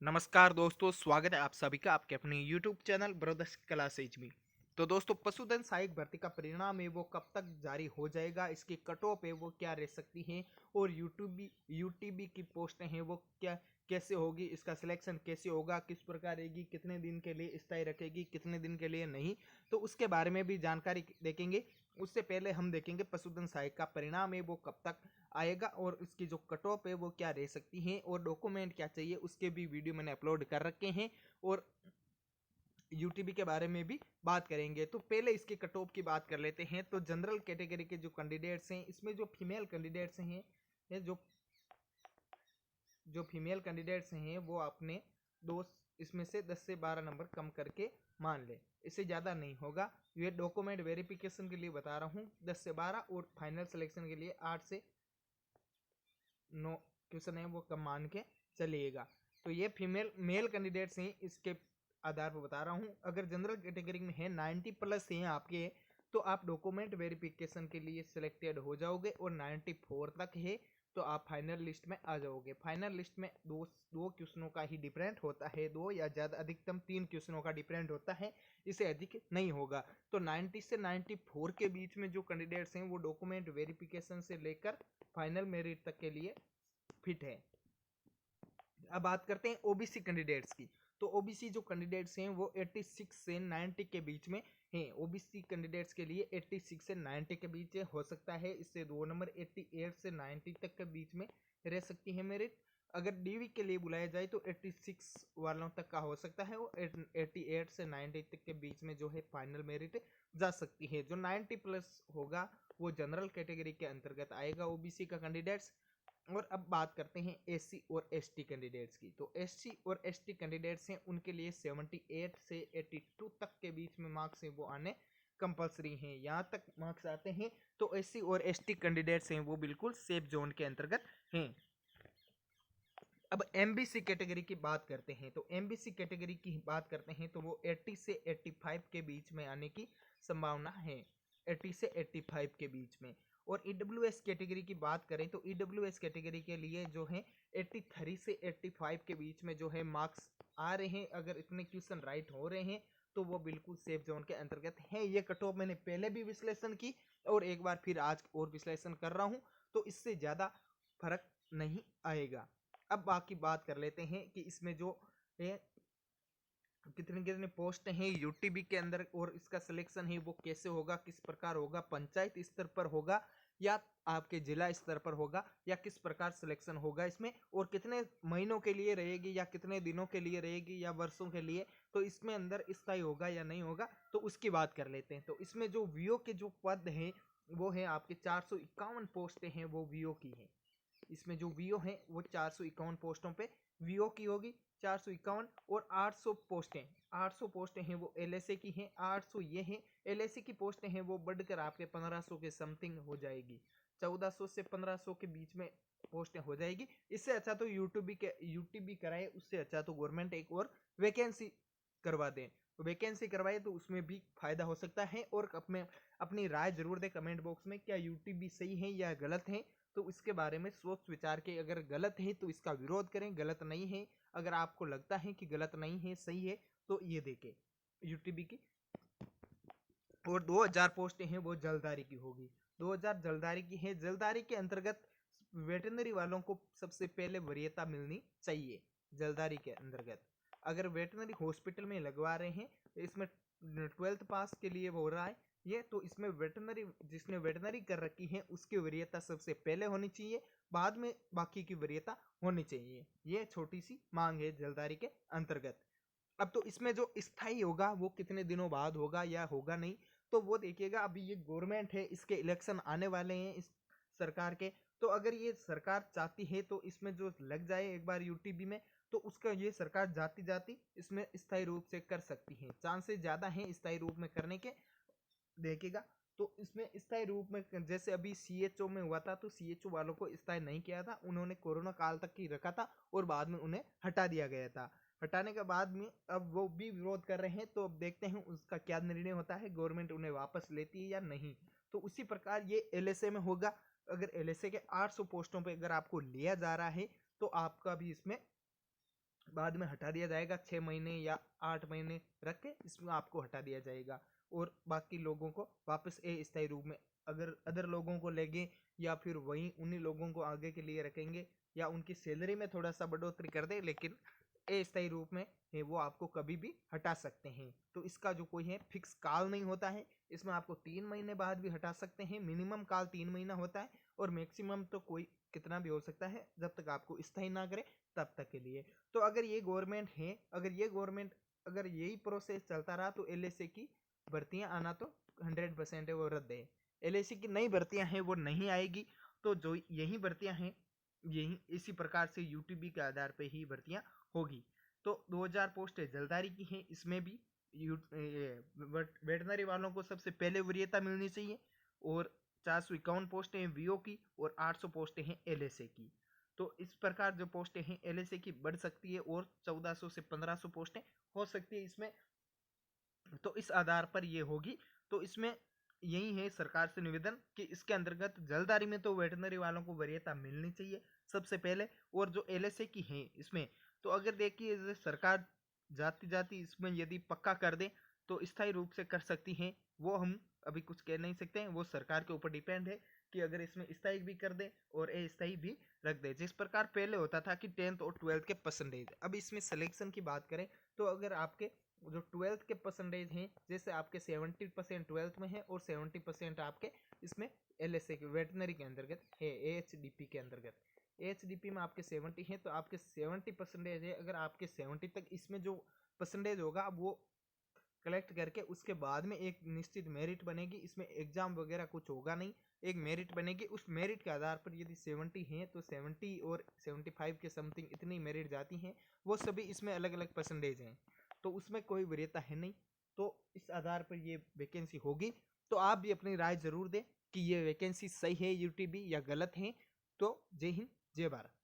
नमस्कार दोस्तों, स्वागत है आप सभी का आपके अपने YouTube चैनल ब्रदर्स क्लासेज में। तो दोस्तों, पशुधन सहायक भर्ती का परिणाम है वो कब तक जारी हो जाएगा, इसकी कट ऑफ है वो क्या रह सकती है, और यूटीबी की पोस्टें हैं वो क्या कैसे होगी, इसका सिलेक्शन कैसे होगा, किस प्रकार रहेगी, कितने दिन के लिए स्थायी रखेगी, कितने दिन के लिए नहीं, तो उसके बारे में भी जानकारी देखेंगे। उससे पहले हम देखेंगे पशुधन सहायक का परिणाम है वो कब तक आएगा और इसकी जो कट ऑफ है वो क्या रह सकती है और डॉक्यूमेंट क्या चाहिए, उसके भी वीडियो मैंने अपलोड कर रखे हैं और यूटीबी के बारे में भी बात करेंगे। तो पहले इसके कट ऑफ की बात कर लेते हैं। तो जनरल कैटेगरी के जो कैंडिडेट्स हैं, इसमें जो फीमेल कैंडिडेट्स हैं, जो जो फीमेल कैंडिडेट्स हैं वो अपने दो इसमें से 10 से 12 नंबर कम करके मान ले, इससे ज़्यादा नहीं होगा। ये डॉक्यूमेंट वेरिफिकेशन के लिए बता रहा हूँ, 10 से 12 और फाइनल सिलेक्शन के लिए 8 से 9 क्वेश्चन है वो कम मान के चलिएगा। तो ये फीमेल मेल कैंडिडेट्स हैं, इसके आधार पर बता रहा हूँ। अगर जनरल कैटेगरी में है 90 प्लस हैं आपके, तो आप डॉक्यूमेंट वेरिफिकेशन के लिए सिलेक्टेड हो जाओगे, और 94 तक है तो आप फाइनल लिस्ट में आ जाओगे। फाइनल लिस्ट में दो दो क्वेश्चनों का ही डिफरेंट होता है, दो या ज़्यादा अधिकतम 3 क्वेश्चनों का डिफरेंट होता है, इससे अधिक नहीं होगा। तो 90 से 94 के बीच में जो कैंडिडेट्स हैं वो डॉक्यूमेंट वेरिफिकेशन से लेकर फाइनल मेरिट तक के लिए फिट है। अब बात करते हैं ओबीसी कैंडिडेट्स की। तो ओबीसी जो कैंडिडेट्स हैं वो 86 से 90 के बीच में हैं। ओबीसी कैंडिडेट्स के लिए 86 से 90 के बीच हो सकता है, इससे 2 नंबर 88 से 90 तक के बीच में रह सकती है मेरिट। अगर डीवी के लिए बुलाया जाए तो 86 वालों तक का हो सकता है, और 88 से 90 तक के बीच में जो है फाइनल मेरिट जा सकती है। जो 90 प्लस होगा वो जनरल कैटेगरी के अंतर्गत आएगा ओबीसी का कैंडिडेट्स। और अब बात करते हैं एससी और एसटी कैंडिडेट्स की। तो एससी और एसटी कैंडिडेट्स हैं, उनके लिए 78 से 82 तक के बीच में मार्क्स हैं वो आने कंपलसरी हैं। यहाँ तक मार्क्स आते हैं तो एससी और एसटी कैंडिडेट्स हैं वो बिल्कुल सेफ जोन के अंतर्गत हैं। अब एमबीसी कैटेगरी की बात करते हैं। तो एमबीसी कैटेगरी की बात करते हैं तो वो 80 से 85 के बीच में आने की संभावना है, 80 से 85 के बीच में। और ईडब्ल्यूएस कैटेगरी की बात करें तो ईडब्ल्यूएस कैटेगरी के लिए जो है 83 से 85 के बीच में जो है मार्क्स आ रहे हैं। अगर इतने क्वेश्चन राइट हो रहे हैं तो वो बिल्कुल सेफ जोन के अंतर्गत है। ये कट ऑफ मैंने पहले भी विश्लेषण की और एक बार फिर आज और विश्लेषण कर रहा हूँ, तो इससे ज़्यादा फर्क नहीं आएगा। अब बाकी बात कर लेते हैं कि इसमें जो है कितने कितने पोस्ट हैं यूटीबी के अंदर, और इसका सिलेक्शन है वो कैसे होगा, किस प्रकार होगा, पंचायत स्तर पर होगा या आपके जिला स्तर पर होगा, या किस प्रकार सिलेक्शन होगा इसमें, और कितने महीनों के लिए रहेगी या कितने दिनों के लिए रहेगी या वर्षों के लिए, तो इसमें अंदर स्थायी होगा या नहीं होगा, तो उसकी बात कर लेते हैं। तो इसमें जो वीओ के जो पद हैं वो है आपके 451 पोस्टें हैं वो वीओ की हैं। इसमें जो वीओ है वो 451 पोस्टों पे वीओ की होगी, 451। और 800 पोस्टें 800 पोस्टें हैं वो एलएसए की हैं, 800 ये हैं। एलएसए की पोस्टें हैं वो बढ़कर आपके 1500 के समथिंग हो जाएगी, 1400 से 1500 के बीच में पोस्टें हो जाएगी। इससे अच्छा तो यूटीबी कराए, उससे अच्छा तो गवर्नमेंट एक और वैकेंसी करवा दें। तो वैकेंसी करवाए तो उसमें भी फायदा हो सकता है। और अपनी राय जरूर दें कमेंट बॉक्स में, क्या यूटीबी सही है या गलत है, तो इसके बारे में सोच विचार के, अगर गलत है तो इसका विरोध करें, गलत नहीं है अगर आपको लगता है कि गलत नहीं है सही है तो ये देखें यूटीबी की। और 2000 पोस्टें हैं वो जलदारी की होगी, 2000 जलदारी की है। जलदारी के अंतर्गत वेटनरी वालों को सबसे पहले वरीयता मिलनी चाहिए। जलदारी के अंतर्गत अगर वेटनरी हॉस्पिटल में लगवा रहे हैं तो इसमें 12th पास के लिए हो रहा है ये, तो इसमें वेटनरी जिसने वेटनरी कर रखी है उसकी वरीयता सबसे पहले होनी चाहिए, बाद में बाकी की वरीयता होनी चाहिए। ये छोटी सी मांग है जलदारी के अंतर्गत। अब तो इसमें जो स्थायी होगा वो कितने दिनों बाद होगा या होगा नहीं, तो वो देखिएगा। अभी ये गवर्नमेंट है, इसके इलेक्शन आने वाले हैं इस सरकार के, तो अगर ये सरकार चाहती है तो इसमें जो लग जाए एक बार यूटीबी में, तो उसका ये सरकार जाती जाती इसमें स्थायी रूप से कर सकती है, चांसेस ज्यादा हैं स्थायी रूप में करने के। देखिएगा, तो इसमें स्थायी रूप में जैसे अभी सीएचओ में हुआ था, तो सीएचओ वालों को स्थायी नहीं किया था, उन्होंने कोरोना काल तक ही रखा था और बाद में उन्हें हटा दिया गया था। हटाने के बाद में अब वो भी विरोध कर रहे हैं, तो अब देखते हैं उसका क्या निर्णय होता है, गवर्नमेंट उन्हें वापस लेती है या नहीं। तो उसी प्रकार ये एलएसए में होगा। अगर एलएसए के 800 पोस्टों पर अगर आपको लिया जा रहा है तो आपका भी इसमें बाद में हटा दिया जाएगा, 6 महीने या 8 महीने रख के इसमें आपको हटा दिया जाएगा। और बाकी लोगों को वापस अस्थायी रूप में अगर अदर लोगों को लेंगे या फिर वहीं उन्हीं लोगों को आगे के लिए रखेंगे या उनकी सैलरी में थोड़ा सा बढ़ोतरी कर दे, लेकिन अस्थायी रूप में है वो आपको कभी भी हटा सकते हैं। तो इसका जो कोई है फिक्स काल नहीं होता है, इसमें आपको 3 महीने बाद भी हटा सकते हैं। मिनिमम काल 3 महीना होता है और मैक्सिमम तो कोई कितना भी हो सकता है, जब तक आपको स्थायी ना करे तब तक के लिए। तो अगर ये गवर्नमेंट है, अगर यही प्रोसेस चलता रहा तो एलएसी की भर्तियां आना तो 100% है वो रद्द है। एलएसी की नई भर्तियां हैं वो नहीं आएगी। तो जो यही भर्तियां हैं यही इसी प्रकार से यूटीबी के आधार पे ही भर्तियां होगी। तो 2000 पोस्टें जलदारी की हैं, इसमें भी वेटनरी वालों को सबसे पहले वरीयता मिलनी चाहिए। और 451 पोस्टें वीओ की और 800 पोस्टें हैं एलएसए की। तो इस प्रकार जो पोस्टें हैं एलएसए की बढ़ सकती है और 1400 से 1500 पोस्टें हो सकती है इसमें। तो इस आधार पर ये होगी। तो इसमें यही है सरकार से निवेदन कि इसके अंतर्गत जलदारी में तो वेटनरी वालों को वरीयता मिलनी चाहिए सबसे पहले। और जो एलएसए की है इसमें तो अगर देखिए सरकार जाती जाती इसमें यदि पक्का कर दे तो स्थायी रूप से कर सकती है। वो हम अभी कुछ कह नहीं सकते हैं, वो सरकार के ऊपर डिपेंड है कि अगर इसमें स्थायी भी कर दे और अस्थायी भी रख दे। जिस प्रकार पहले होता था कि 10th और 12th के परसेंटेज, अब इसमें सिलेक्शन की बात करें तो अगर आपके जो 12th के परसेंटेज हैं, जैसे आपके 70% 12th में है और 70% आपके इसमें एलएसए के वेटनरी के अंतर्गत है, एएचडीपी के अंतर्गत। एएचडीपी में आपके 70 हैं तो आपके 70% है। अगर आपके 70 तक इसमें जो परसेंटेज होगा वो कलेक्ट करके उसके बाद में एक निश्चित मेरिट बनेगी। इसमें एग्जाम वगैरह कुछ होगा नहीं, एक मेरिट बनेगी। उस मेरिट के आधार पर यदि 70 हैं तो 70 और 75 के समथिंग इतनी मेरिट जाती हैं। वो सभी इसमें अलग अलग परसेंटेज हैं, तो उसमें कोई वरीयता है नहीं। तो इस आधार पर ये वैकेंसी होगी। तो आप भी अपनी राय जरूर दें कि ये वैकेंसी सही है यूटीबी या गलत है। तो जय हिंद जय भारत।